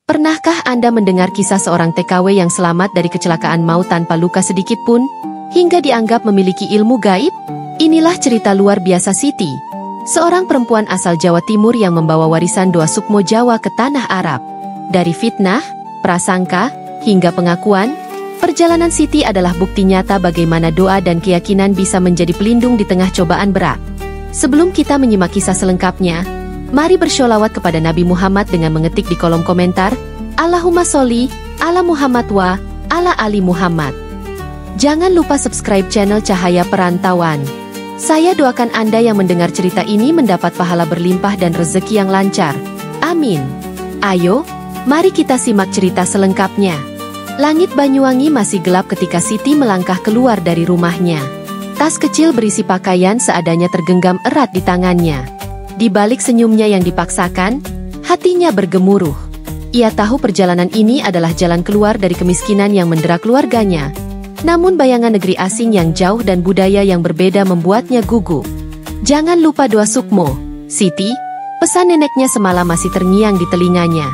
Pernahkah Anda mendengar kisah seorang TKW yang selamat dari kecelakaan maut tanpa luka sedikit pun, hingga dianggap memiliki ilmu gaib? Inilah cerita luar biasa Siti, seorang perempuan asal Jawa Timur yang membawa warisan doa Sukmo Jawa ke tanah Arab. Dari fitnah, prasangka, hingga pengakuan, perjalanan Siti adalah bukti nyata bagaimana doa dan keyakinan bisa menjadi pelindung di tengah cobaan berat. Sebelum kita menyimak kisah selengkapnya, mari bersholawat kepada Nabi Muhammad dengan mengetik di kolom komentar, Allahumma sholli ala Muhammad wa ala ali Muhammad. Jangan lupa subscribe channel Cahaya Perantauan. Saya doakan Anda yang mendengar cerita ini mendapat pahala berlimpah dan rezeki yang lancar. Amin. Ayo, mari kita simak cerita selengkapnya. Langit Banyuwangi masih gelap ketika Siti melangkah keluar dari rumahnya. Tas kecil berisi pakaian seadanya tergenggam erat di tangannya. Di balik senyumnya yang dipaksakan, hatinya bergemuruh. Ia tahu perjalanan ini adalah jalan keluar dari kemiskinan yang mendera keluarganya. Namun bayangan negeri asing yang jauh dan budaya yang berbeda membuatnya gugup. Jangan lupa doa Sukmo, Siti, pesan neneknya semalam masih terngiang di telinganya.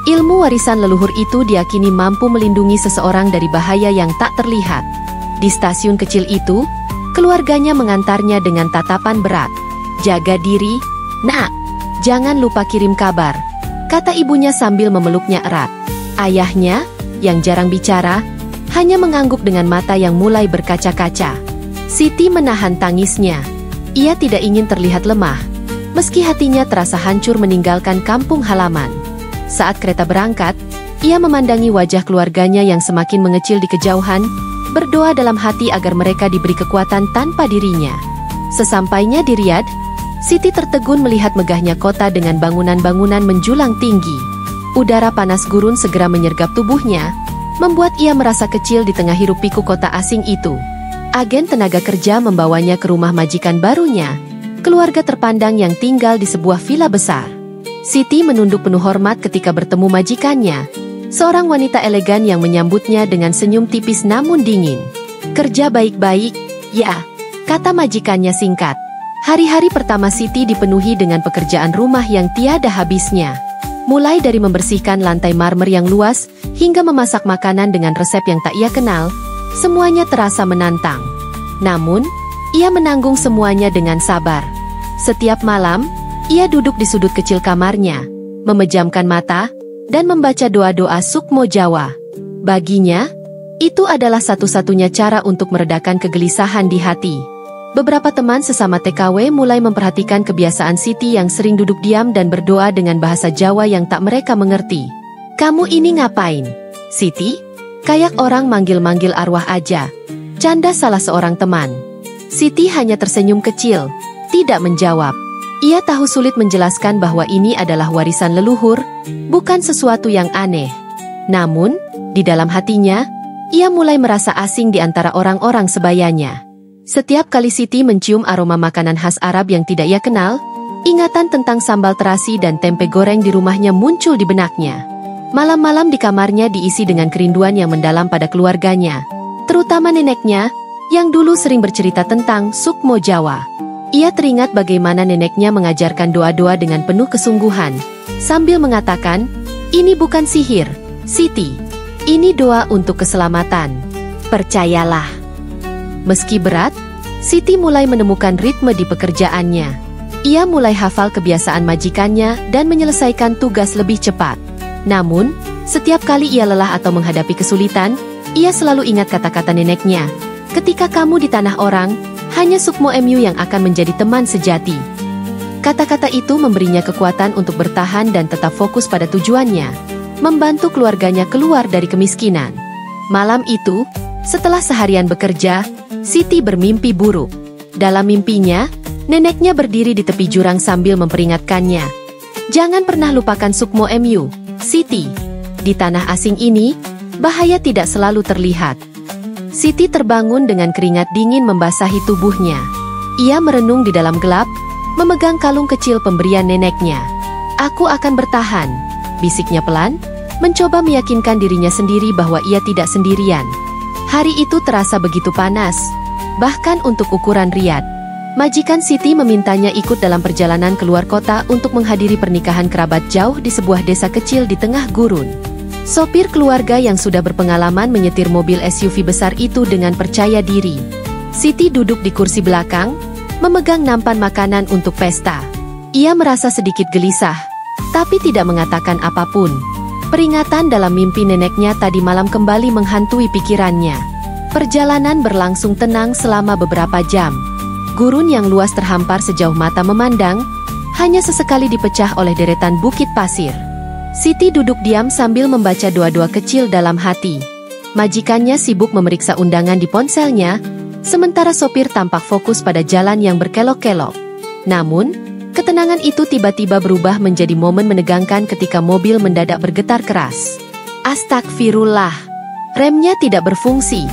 Ilmu warisan leluhur itu diyakini mampu melindungi seseorang dari bahaya yang tak terlihat. Di stasiun kecil itu, keluarganya mengantarnya dengan tatapan berat. Jaga diri, Nak, jangan lupa kirim kabar, kata ibunya sambil memeluknya erat. Ayahnya, yang jarang bicara, hanya mengangguk dengan mata yang mulai berkaca-kaca. Siti menahan tangisnya. Ia tidak ingin terlihat lemah, meski hatinya terasa hancur meninggalkan kampung halaman. Saat kereta berangkat, ia memandangi wajah keluarganya yang semakin mengecil di kejauhan, berdoa dalam hati agar mereka diberi kekuatan tanpa dirinya. Sesampainya di Riyadh, Siti tertegun melihat megahnya kota dengan bangunan-bangunan menjulang tinggi. Udara panas gurun segera menyergap tubuhnya, membuat ia merasa kecil di tengah hiruk-pikuk kota asing itu. Agen tenaga kerja membawanya ke rumah majikan barunya, keluarga terpandang yang tinggal di sebuah villa besar. Siti menunduk penuh hormat ketika bertemu majikannya, seorang wanita elegan yang menyambutnya dengan senyum tipis namun dingin. "Kerja baik-baik, ya," kata majikannya singkat. Hari-hari pertama Siti dipenuhi dengan pekerjaan rumah yang tiada habisnya. Mulai dari membersihkan lantai marmer yang luas, hingga memasak makanan dengan resep yang tak ia kenal, semuanya terasa menantang. Namun, ia menanggung semuanya dengan sabar. Setiap malam, ia duduk di sudut kecil kamarnya, memejamkan mata, dan membaca doa-doa Sukmo Jawa. Baginya, itu adalah satu-satunya cara untuk meredakan kegelisahan di hati. Beberapa teman sesama TKW mulai memperhatikan kebiasaan Siti yang sering duduk diam dan berdoa dengan bahasa Jawa yang tak mereka mengerti. "Kamu ini ngapain, Siti? Kayak orang manggil-manggil arwah aja," canda salah seorang teman. Siti hanya tersenyum kecil, tidak menjawab. Ia tahu sulit menjelaskan bahwa ini adalah warisan leluhur, bukan sesuatu yang aneh. Namun, di dalam hatinya, ia mulai merasa asing di antara orang-orang sebayanya. Setiap kali Siti mencium aroma makanan khas Arab yang tidak ia kenal, ingatan tentang sambal terasi dan tempe goreng di rumahnya muncul di benaknya. Malam-malam di kamarnya diisi dengan kerinduan yang mendalam pada keluarganya, terutama neneknya, yang dulu sering bercerita tentang Sukmo Jawa. Ia teringat bagaimana neneknya mengajarkan doa-doa dengan penuh kesungguhan, sambil mengatakan, "Ini bukan sihir, Siti. Ini doa untuk keselamatan. Percayalah." Meski berat, Siti mulai menemukan ritme di pekerjaannya. Ia mulai hafal kebiasaan majikannya dan menyelesaikan tugas lebih cepat. Namun, setiap kali ia lelah atau menghadapi kesulitan, ia selalu ingat kata-kata neneknya, "Ketika kamu di tanah orang, hanya Sukmo MU yang akan menjadi teman sejati." Kata-kata itu memberinya kekuatan untuk bertahan dan tetap fokus pada tujuannya, membantu keluarganya keluar dari kemiskinan. Malam itu, setelah seharian bekerja, Siti bermimpi buruk. Dalam mimpinya, neneknya berdiri di tepi jurang sambil memperingatkannya, "Jangan pernah lupakan Sukmo MU, Siti. Di tanah asing ini, bahaya tidak selalu terlihat." Siti terbangun dengan keringat dingin membasahi tubuhnya. Ia merenung di dalam gelap, memegang kalung kecil pemberian neneknya. "Aku akan bertahan," bisiknya pelan, mencoba meyakinkan dirinya sendiri bahwa ia tidak sendirian. Hari itu terasa begitu panas, bahkan untuk ukuran Riyadh. Majikan Siti memintanya ikut dalam perjalanan keluar kota untuk menghadiri pernikahan kerabat jauh di sebuah desa kecil di tengah gurun. Sopir keluarga yang sudah berpengalaman menyetir mobil SUV besar itu dengan percaya diri. Siti duduk di kursi belakang, memegang nampan makanan untuk pesta. Ia merasa sedikit gelisah, tapi tidak mengatakan apapun. Peringatan dalam mimpi neneknya tadi malam kembali menghantui pikirannya. Perjalanan berlangsung tenang selama beberapa jam. Gurun yang luas terhampar sejauh mata memandang, hanya sesekali dipecah oleh deretan bukit pasir. Siti duduk diam sambil membaca doa-doa kecil dalam hati. Majikannya sibuk memeriksa undangan di ponselnya, sementara sopir tampak fokus pada jalan yang berkelok-kelok. Namun, ketenangan itu tiba-tiba berubah menjadi momen menegangkan ketika mobil mendadak bergetar keras. Astagfirullah, remnya tidak berfungsi,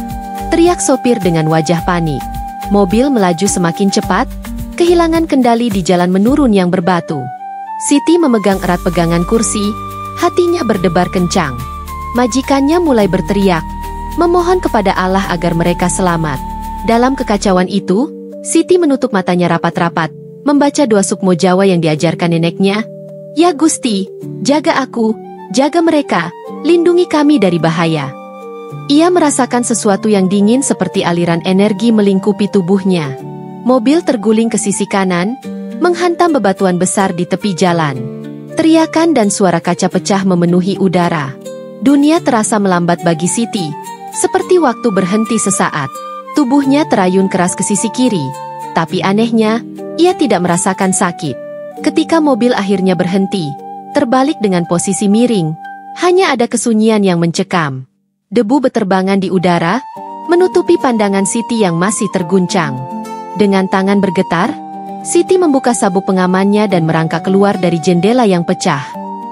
teriak sopir dengan wajah panik. Mobil melaju semakin cepat, kehilangan kendali di jalan menurun yang berbatu. Siti memegang erat pegangan kursi, hatinya berdebar kencang. Majikannya mulai berteriak, memohon kepada Allah agar mereka selamat. Dalam kekacauan itu, Siti menutup matanya rapat-rapat, membaca doa Sukmo Jawa yang diajarkan neneknya. Ya Gusti, jaga aku, jaga mereka, lindungi kami dari bahaya. Ia merasakan sesuatu yang dingin seperti aliran energi melingkupi tubuhnya. Mobil terguling ke sisi kanan, menghantam bebatuan besar di tepi jalan. Teriakan dan suara kaca pecah memenuhi udara. Dunia terasa melambat bagi Siti, seperti waktu berhenti sesaat. Tubuhnya terayun keras ke sisi kiri, tapi anehnya, ia tidak merasakan sakit. Ketika mobil akhirnya berhenti, terbalik dengan posisi miring, hanya ada kesunyian yang mencekam. Debu beterbangan di udara, menutupi pandangan Siti yang masih terguncang. Dengan tangan bergetar, Siti membuka sabuk pengamannya dan merangkak keluar dari jendela yang pecah.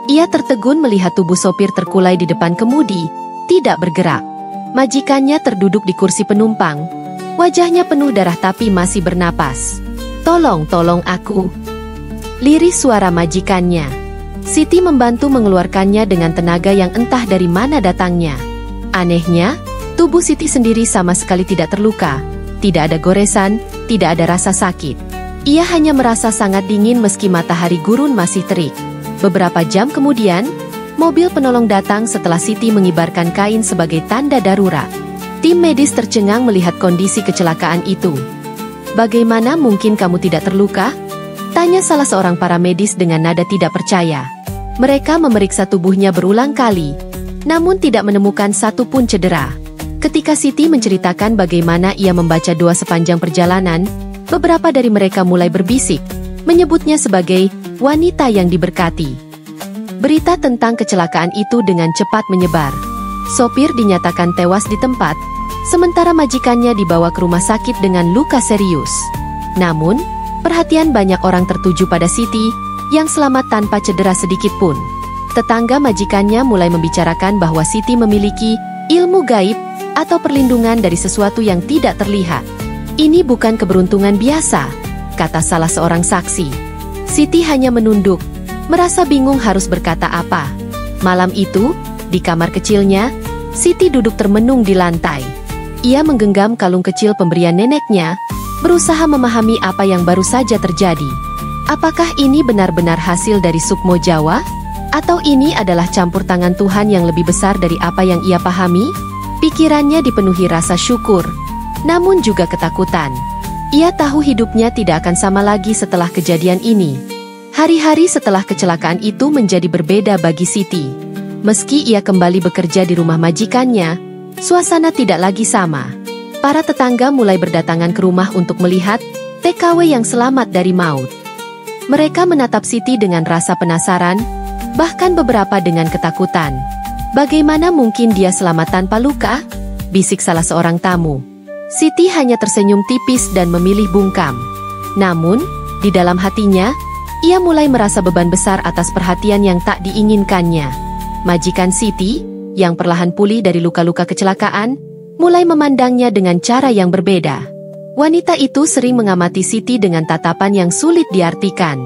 Ia tertegun melihat tubuh sopir terkulai di depan kemudi, tidak bergerak. Majikannya terduduk di kursi penumpang, wajahnya penuh darah tapi masih bernapas. Tolong aku. Lirih suara majikannya. Siti membantu mengeluarkannya dengan tenaga yang entah dari mana datangnya. Anehnya, tubuh Siti sendiri sama sekali tidak terluka, tidak ada goresan, tidak ada rasa sakit. Ia hanya merasa sangat dingin meski matahari gurun masih terik. Beberapa jam kemudian, mobil penolong datang setelah Siti mengibarkan kain sebagai tanda darurat. Tim medis tercengang melihat kondisi kecelakaan itu. Bagaimana mungkin kamu tidak terluka? Tanya salah seorang para medis dengan nada tidak percaya. Mereka memeriksa tubuhnya berulang kali, namun tidak menemukan satupun cedera. Ketika Siti menceritakan bagaimana ia membaca doa sepanjang perjalanan, beberapa dari mereka mulai berbisik, menyebutnya sebagai wanita yang diberkati. Berita tentang kecelakaan itu dengan cepat menyebar. Sopir dinyatakan tewas di tempat, sementara majikannya dibawa ke rumah sakit dengan luka serius. Namun, perhatian banyak orang tertuju pada Siti, yang selamat tanpa cedera sedikit pun. Tetangga majikannya mulai membicarakan bahwa Siti memiliki ilmu gaib atau perlindungan dari sesuatu yang tidak terlihat. Ini bukan keberuntungan biasa, kata salah seorang saksi. Siti hanya menunduk, merasa bingung harus berkata apa. Malam itu, di kamar kecilnya, Siti duduk termenung di lantai. Ia menggenggam kalung kecil pemberian neneknya, berusaha memahami apa yang baru saja terjadi. Apakah ini benar-benar hasil dari Sukmo Jawa? Atau ini adalah campur tangan Tuhan yang lebih besar dari apa yang ia pahami? Pikirannya dipenuhi rasa syukur, namun juga ketakutan. Ia tahu hidupnya tidak akan sama lagi setelah kejadian ini. Hari-hari setelah kecelakaan itu menjadi berbeda bagi Siti. Meski ia kembali bekerja di rumah majikannya, suasana tidak lagi sama. Para tetangga mulai berdatangan ke rumah untuk melihat TKW yang selamat dari maut. Mereka menatap Siti dengan rasa penasaran, bahkan beberapa dengan ketakutan. Bagaimana mungkin dia selamat tanpa luka? Bisik salah seorang tamu. Siti hanya tersenyum tipis dan memilih bungkam. Namun, di dalam hatinya, ia mulai merasa beban besar atas perhatian yang tak diinginkannya. Majikan Siti, yang perlahan pulih dari luka-luka kecelakaan, mulai memandangnya dengan cara yang berbeda. Wanita itu sering mengamati Siti dengan tatapan yang sulit diartikan.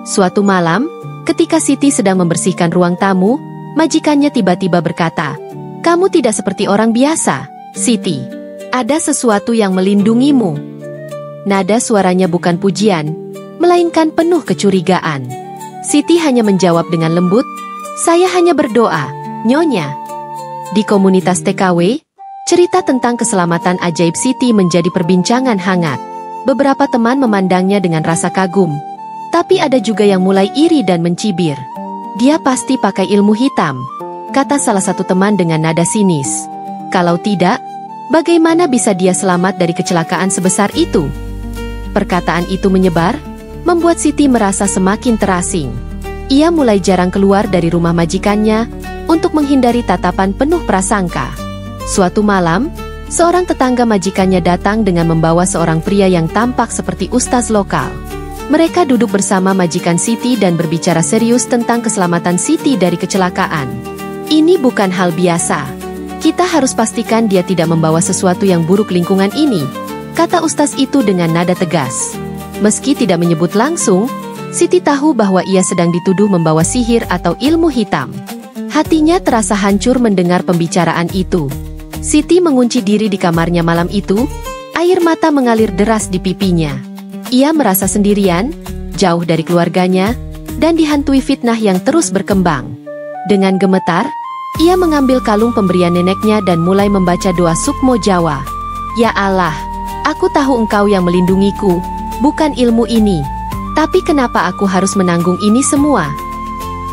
Suatu malam, ketika Siti sedang membersihkan ruang tamu, majikannya tiba-tiba berkata, "Kamu tidak seperti orang biasa, Siti. Ada sesuatu yang melindungimu." Nada suaranya bukan pujian, melainkan penuh kecurigaan. Siti hanya menjawab dengan lembut, "Saya hanya berdoa, Nyonya." Di komunitas TKW, cerita tentang keselamatan ajaib Siti menjadi perbincangan hangat. Beberapa teman memandangnya dengan rasa kagum, tapi ada juga yang mulai iri dan mencibir. "Dia pasti pakai ilmu hitam," kata salah satu teman dengan nada sinis. "Kalau tidak, bagaimana bisa dia selamat dari kecelakaan sebesar itu?" Perkataan itu menyebar, membuat Siti merasa semakin terasing. Ia mulai jarang keluar dari rumah majikannya untuk menghindari tatapan penuh prasangka. Suatu malam, seorang tetangga majikannya datang dengan membawa seorang pria yang tampak seperti ustaz lokal. Mereka duduk bersama majikan Siti dan berbicara serius tentang keselamatan Siti dari kecelakaan. "Ini bukan hal biasa. Kita harus pastikan dia tidak membawa sesuatu yang buruk lingkungan ini," kata ustaz itu dengan nada tegas. Meski tidak menyebut langsung, Siti tahu bahwa ia sedang dituduh membawa sihir atau ilmu hitam. Hatinya terasa hancur mendengar pembicaraan itu. Siti mengunci diri di kamarnya malam itu, air mata mengalir deras di pipinya. Ia merasa sendirian, jauh dari keluarganya, dan dihantui fitnah yang terus berkembang. Dengan gemetar, ia mengambil kalung pemberian neneknya dan mulai membaca doa Sukmo Jawa. "Ya Allah, aku tahu Engkau yang melindungiku, bukan ilmu ini. Tapi kenapa aku harus menanggung ini semua?"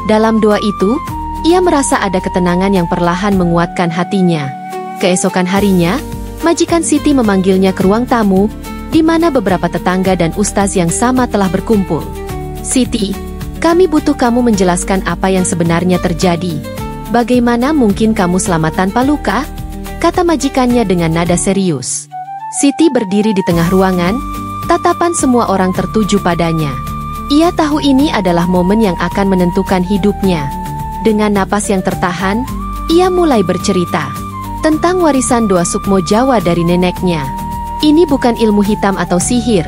Dalam doa itu, ia merasa ada ketenangan yang perlahan menguatkan hatinya. Keesokan harinya, majikan Siti memanggilnya ke ruang tamu, di mana beberapa tetangga dan ustaz yang sama telah berkumpul. "Siti, kami butuh kamu menjelaskan apa yang sebenarnya terjadi. Bagaimana mungkin kamu selamat tanpa luka?" kata majikannya dengan nada serius. Siti berdiri di tengah ruangan, tatapan semua orang tertuju padanya. Ia tahu ini adalah momen yang akan menentukan hidupnya. Dengan napas yang tertahan, ia mulai bercerita tentang warisan doa Sukmo Jawa dari neneknya. "Ini bukan ilmu hitam atau sihir,"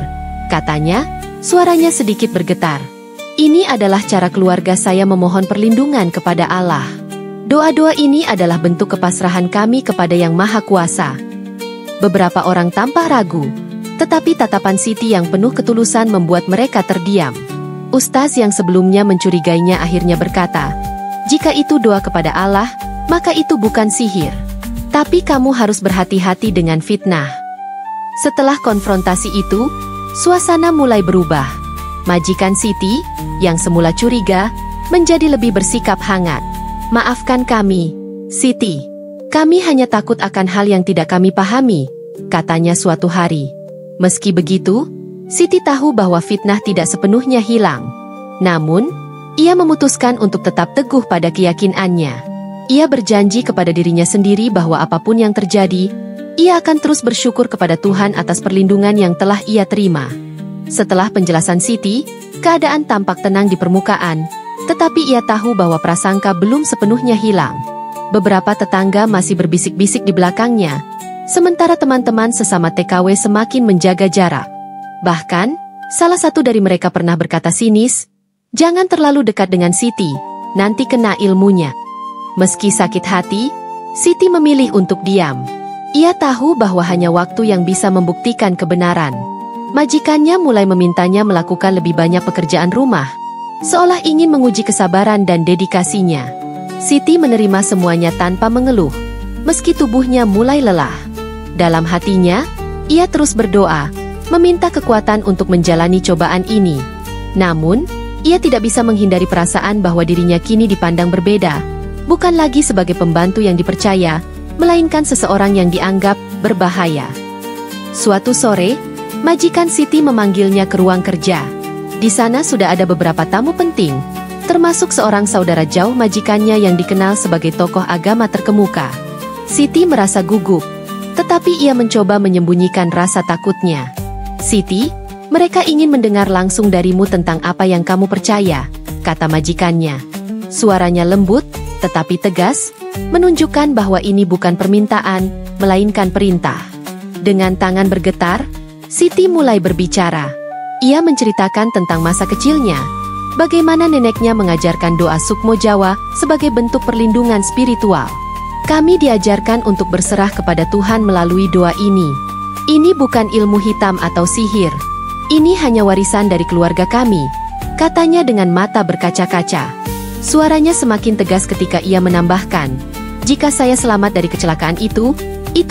katanya, suaranya sedikit bergetar. "Ini adalah cara keluarga saya memohon perlindungan kepada Allah. Doa-doa ini adalah bentuk kepasrahan kami kepada Yang Maha Kuasa." Beberapa orang tampak ragu, tetapi tatapan Siti yang penuh ketulusan membuat mereka terdiam. Ustaz yang sebelumnya mencurigainya akhirnya berkata, "Jika itu doa kepada Allah, maka itu bukan sihir. Tapi kamu harus berhati-hati dengan fitnah." Setelah konfrontasi itu, suasana mulai berubah. Majikan Siti, yang semula curiga, menjadi lebih bersikap hangat. "Maafkan kami, Siti. Kami hanya takut akan hal yang tidak kami pahami," katanya suatu hari. Meski begitu, Siti tahu bahwa fitnah tidak sepenuhnya hilang. Namun, ia memutuskan untuk tetap teguh pada keyakinannya. Ia berjanji kepada dirinya sendiri bahwa apapun yang terjadi, ia akan terus bersyukur kepada Tuhan atas perlindungan yang telah ia terima. Setelah penjelasan Siti, keadaan tampak tenang di permukaan, tetapi ia tahu bahwa prasangka belum sepenuhnya hilang. Beberapa tetangga masih berbisik-bisik di belakangnya, sementara teman-teman sesama TKW semakin menjaga jarak. Bahkan, salah satu dari mereka pernah berkata sinis, "Jangan terlalu dekat dengan Siti, nanti kena ilmunya." Meski sakit hati, Siti memilih untuk diam. Ia tahu bahwa hanya waktu yang bisa membuktikan kebenaran. Majikannya mulai memintanya melakukan lebih banyak pekerjaan rumah, seolah ingin menguji kesabaran dan dedikasinya. Siti menerima semuanya tanpa mengeluh, meski tubuhnya mulai lelah. Dalam hatinya, ia terus berdoa, meminta kekuatan untuk menjalani cobaan ini. Namun, ia tidak bisa menghindari perasaan bahwa dirinya kini dipandang berbeda, bukan lagi sebagai pembantu yang dipercaya, melainkan seseorang yang dianggap berbahaya. Suatu sore, majikan Siti memanggilnya ke ruang kerja. Di sana sudah ada beberapa tamu penting, termasuk seorang saudara jauh majikannya yang dikenal sebagai tokoh agama terkemuka. Siti merasa gugup, tetapi ia mencoba menyembunyikan rasa takutnya. "Siti, mereka ingin mendengar langsung darimu tentang apa yang kamu percaya," kata majikannya. Suaranya lembut, tetapi tegas, menunjukkan bahwa ini bukan permintaan, melainkan perintah. Dengan tangan bergetar, Siti mulai berbicara. Ia menceritakan tentang masa kecilnya, bagaimana neneknya mengajarkan doa Sukmo Jawa sebagai bentuk perlindungan spiritual. "Kami diajarkan untuk berserah kepada Tuhan melalui doa ini. Ini bukan ilmu hitam atau sihir. Ini hanya warisan dari keluarga kami, katanya dengan mata berkaca-kaca. Suaranya semakin tegas ketika ia menambahkan, jika saya selamat dari kecelakaan itu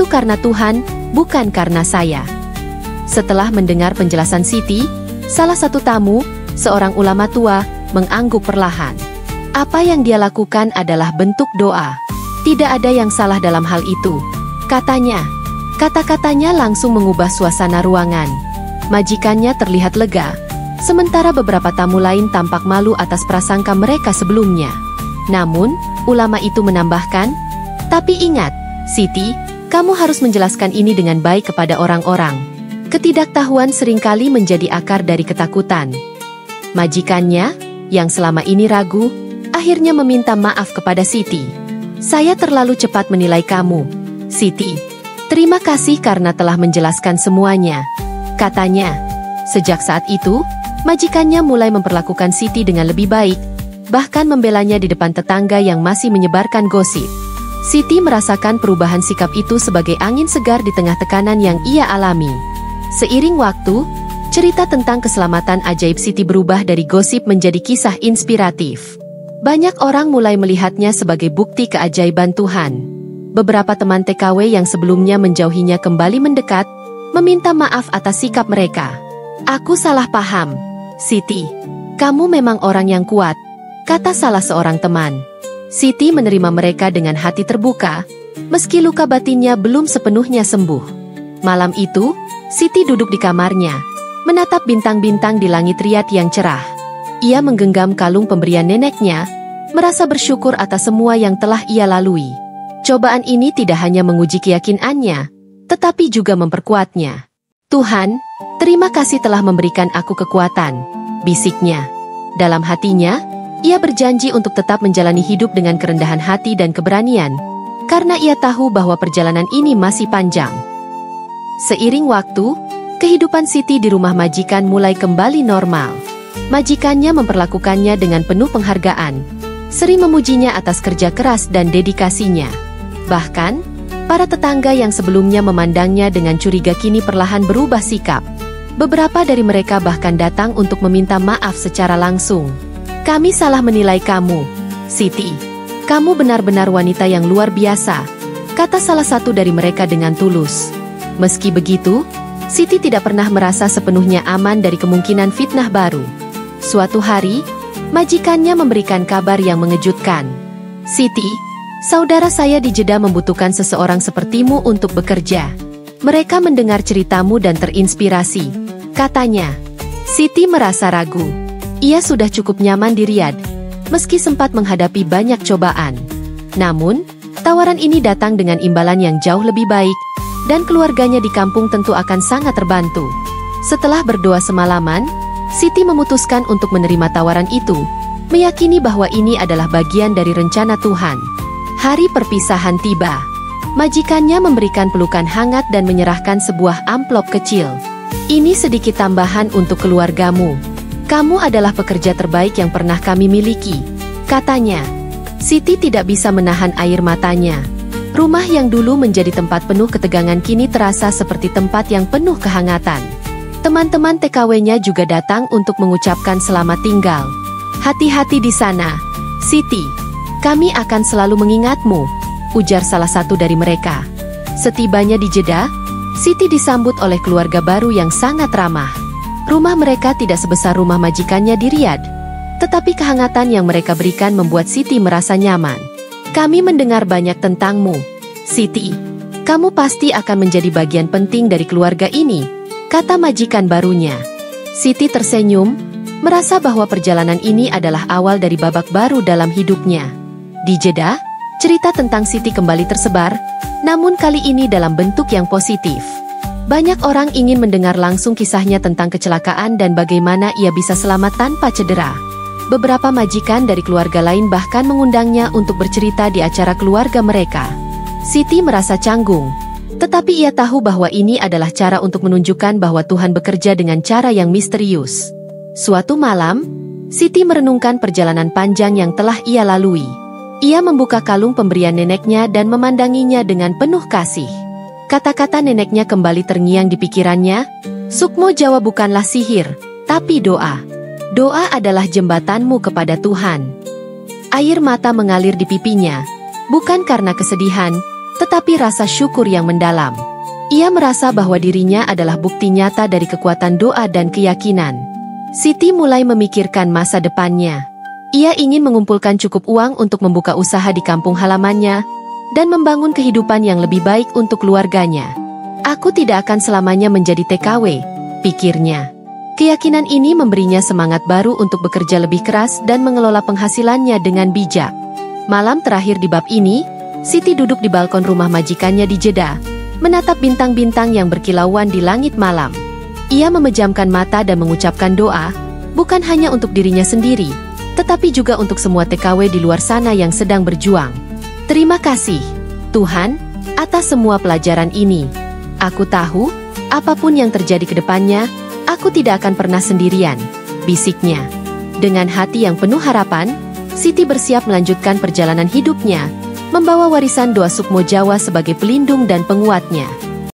karena Tuhan, bukan karena saya. Setelah mendengar penjelasan Siti, salah satu tamu, seorang ulama tua, mengangguk perlahan. Apa yang dia lakukan adalah bentuk doa. Tidak ada yang salah dalam hal itu, katanya. Kata-katanya langsung mengubah suasana ruangan. Majikannya terlihat lega, sementara beberapa tamu lain tampak malu atas prasangka mereka sebelumnya. Namun, ulama itu menambahkan, tapi ingat, Siti, kamu harus menjelaskan ini dengan baik kepada orang-orang. Ketidaktahuan seringkali menjadi akar dari ketakutan. Majikannya, yang selama ini ragu, akhirnya meminta maaf kepada Siti. Saya terlalu cepat menilai kamu, Siti. Terima kasih karena telah menjelaskan semuanya, katanya. Sejak saat itu, majikannya mulai memperlakukan Siti dengan lebih baik, bahkan membelanya di depan tetangga yang masih menyebarkan gosip. Siti merasakan perubahan sikap itu sebagai angin segar di tengah tekanan yang ia alami. Seiring waktu, cerita tentang keselamatan ajaib Siti berubah dari gosip menjadi kisah inspiratif. Banyak orang mulai melihatnya sebagai bukti keajaiban Tuhan. Beberapa teman TKW yang sebelumnya menjauhinya kembali mendekat, meminta maaf atas sikap mereka. Aku salah paham, Siti. Kamu memang orang yang kuat, kata salah seorang teman. Siti menerima mereka dengan hati terbuka, meski luka batinnya belum sepenuhnya sembuh. Malam itu, Siti duduk di kamarnya, menatap bintang-bintang di langit Riyadh yang cerah. Ia menggenggam kalung pemberian neneknya, merasa bersyukur atas semua yang telah ia lalui. Cobaan ini tidak hanya menguji keyakinannya, tetapi juga memperkuatnya. Tuhan, terima kasih telah memberikan aku kekuatan, bisiknya. Dalam hatinya, ia berjanji untuk tetap menjalani hidup dengan kerendahan hati dan keberanian, karena ia tahu bahwa perjalanan ini masih panjang. Seiring waktu, kehidupan Siti di rumah majikan mulai kembali normal. Majikannya memperlakukannya dengan penuh penghargaan, sering memujinya atas kerja keras dan dedikasinya. Bahkan, para tetangga yang sebelumnya memandangnya dengan curiga kini perlahan berubah sikap. Beberapa dari mereka bahkan datang untuk meminta maaf secara langsung. Kami salah menilai kamu, Siti. Kamu benar-benar wanita yang luar biasa, kata salah satu dari mereka dengan tulus. Meski begitu, Siti tidak pernah merasa sepenuhnya aman dari kemungkinan fitnah baru. Suatu hari, majikannya memberikan kabar yang mengejutkan. Siti, saudara saya di Jeddah membutuhkan seseorang sepertimu untuk bekerja. Mereka mendengar ceritamu dan terinspirasi, katanya. Siti merasa ragu. Ia sudah cukup nyaman di Riyadh, meski sempat menghadapi banyak cobaan. Namun, tawaran ini datang dengan imbalan yang jauh lebih baik, dan keluarganya di kampung tentu akan sangat terbantu. Setelah berdoa semalaman, Siti memutuskan untuk menerima tawaran itu, meyakini bahwa ini adalah bagian dari rencana Tuhan. Hari perpisahan tiba. Majikannya memberikan pelukan hangat dan menyerahkan sebuah amplop kecil. Ini sedikit tambahan untuk keluargamu. Kamu adalah pekerja terbaik yang pernah kami miliki, katanya. Siti tidak bisa menahan air matanya. Rumah yang dulu menjadi tempat penuh ketegangan kini terasa seperti tempat yang penuh kehangatan. Teman-teman TKW-nya juga datang untuk mengucapkan selamat tinggal. Hati-hati di sana, Siti. Kami akan selalu mengingatmu, ujar salah satu dari mereka. Setibanya di Jeddah, Siti disambut oleh keluarga baru yang sangat ramah. Rumah mereka tidak sebesar rumah majikannya di Riyadh, tetapi kehangatan yang mereka berikan membuat Siti merasa nyaman. Kami mendengar banyak tentangmu, Siti. Kamu pasti akan menjadi bagian penting dari keluarga ini, kata majikan barunya. Siti tersenyum, merasa bahwa perjalanan ini adalah awal dari babak baru dalam hidupnya. Di Jeddah, cerita tentang Siti kembali tersebar, namun kali ini dalam bentuk yang positif. Banyak orang ingin mendengar langsung kisahnya tentang kecelakaan dan bagaimana ia bisa selamat tanpa cedera. Beberapa majikan dari keluarga lain bahkan mengundangnya untuk bercerita di acara keluarga mereka. Siti merasa canggung, tetapi ia tahu bahwa ini adalah cara untuk menunjukkan bahwa Tuhan bekerja dengan cara yang misterius. Suatu malam, Siti merenungkan perjalanan panjang yang telah ia lalui. Ia membuka kalung pemberian neneknya dan memandanginya dengan penuh kasih. Kata-kata neneknya kembali terngiang di pikirannya. Sukmo Jawa bukanlah sihir, tapi doa. Doa adalah jembatanmu kepada Tuhan. Air mata mengalir di pipinya, bukan karena kesedihan, tetapi rasa syukur yang mendalam. Ia merasa bahwa dirinya adalah bukti nyata dari kekuatan doa dan keyakinan. Siti mulai memikirkan masa depannya. Ia ingin mengumpulkan cukup uang untuk membuka usaha di kampung halamannya dan membangun kehidupan yang lebih baik untuk keluarganya. Aku tidak akan selamanya menjadi TKW, pikirnya. Keyakinan ini memberinya semangat baru untuk bekerja lebih keras dan mengelola penghasilannya dengan bijak. Malam terakhir di bab ini, Siti duduk di balkon rumah majikannya di Jeddah, menatap bintang-bintang yang berkilauan di langit malam. Ia memejamkan mata dan mengucapkan doa, bukan hanya untuk dirinya sendiri, tetapi juga untuk semua TKW di luar sana yang sedang berjuang. Terima kasih, Tuhan, atas semua pelajaran ini. Aku tahu, apapun yang terjadi ke depannya, aku tidak akan pernah sendirian, bisiknya. Dengan hati yang penuh harapan, Siti bersiap melanjutkan perjalanan hidupnya, membawa warisan doa Sukmo Jawa sebagai pelindung dan penguatnya.